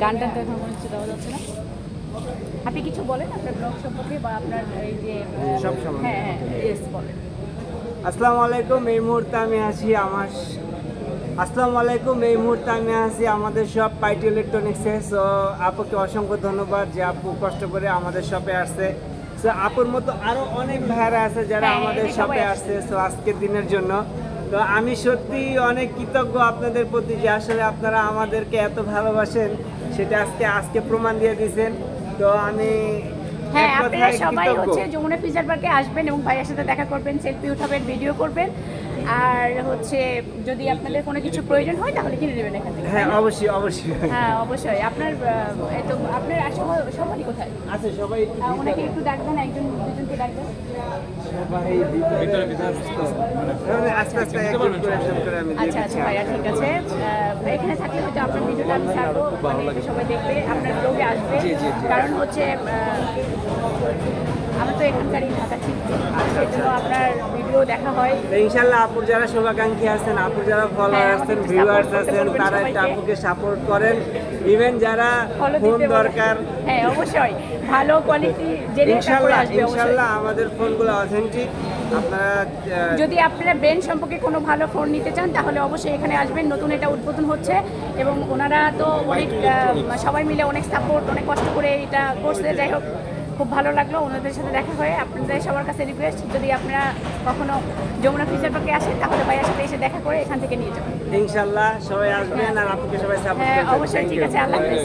গানটা তো এখন কোনো কিছু দেওয়া যাচ্ছে না। আপনি কিছু বলেন আপনার ব্লগ সম্পর্কে বা আপনার এই যে সব সম্বন্ধে। হ্যাঁ হ্যাঁ ইয়েস বলেন। আসসালামু আলাইকুম। এই মুহূর্তে আমি আছি আমাদের শপ পাইটি ইলেকট্রনিক্সে। সো আপুকে অসংখ্য ধন্যবাদ যে আপু কষ্ট করে আমাদের শপে আসছে। সো আপুর মতো আরও অনেক ভাইরা আছে যারা আমাদের শপে আসছে সো আজকের দিনের জন্য। তো আমি সত্যি অনেক কৃতজ্ঞ আপনাদের প্রতি যে আসলে আপনারা আমাদেরকে এত ভালোবাসেন, সেটা আজকে প্রমাণ দিয়ে দিয়েছেন। তো আমি হ্যাঁ, আপনারা সবাই হচ্ছে যমুনা ফিউচার পার্কে আসবেন এবং ভাইয়ের সাথে দেখা করবেন, সেলফি উঠাবেন, ভিডিও করবেন, আর হচ্ছে যদি আপনাদের কোনো কিছু প্রয়োজন হয় তাহলে কিনে নেবেন এখান থেকে। হ্যাঁ অবশ্যই অবশ্যই। হ্যাঁ অবশ্যই। আপনার সবাই কোথায় আছে সবাই ওনাকে একটু ডাকবেন, একজন দুজনকে ডাকবেন। সবাই আস্তে আস্তে করে আমি আচ্ছা আচ্ছা ভাইয়া, ঠিক আছে। এখানে থাকলে হয়তো আপনার ভিডিওটা আমি ছাড়বো, মানে সবাই দেখবে, আপনার ব্লগে আসবে। কারণ হচ্ছে আমরা তো এখানকারই ঢাকা চিনছি, সেজন্য আপনার ভিডিও দেখা হয়। ইনশাআল্লাহ আপুর যারা শুভাকাঙ্ক্ষী আছেন, আপুর যারা ফলোয়ার আছেন, ভিউয়ার্স আছেন, তারা একটা আপুকে সাপোর্ট করেন। ইভেন যারা ফোন দরকার, হ্যাঁ অবশ্যই ভালো কোয়ালিটি জেনে তারপরে আসবে। ইনশাআল্লাহ আমাদের ফোনগুলো অথেন্টিক। আপনারা যদি আপনারা ব্র্যান্ড সম্পর্কে কোনো ভালো ফোন নিতে চান তাহলে অবশ্যই এখানে আসবেন। নতুন এটা উদ্বোধন হচ্ছে এবং ওনারা তো অনেক সবাই মিলে অনেক সাপোর্ট, অনেক কষ্ট করে এটা করছে। যাই হোক, খুব ভালো লাগলো ওনাদের সাথে দেখা হয়ে। আপনাদের সবার কাছে রিকোয়েস্ট, যদি আপনারা কখনো যমুনা ফিউচার পার্কে আসেন তাহলে ভাইয়ের সাথে এসে দেখা করে এখান থেকে নিয়ে যাবেন। ইনশাআল্লাহ সবাই আসবেন আর আপুকে সবাই সাপোর্ট হ্যাঁ করবেন। অবশ্যই, ঠিক আছে, আল্লাহ হাফেজ।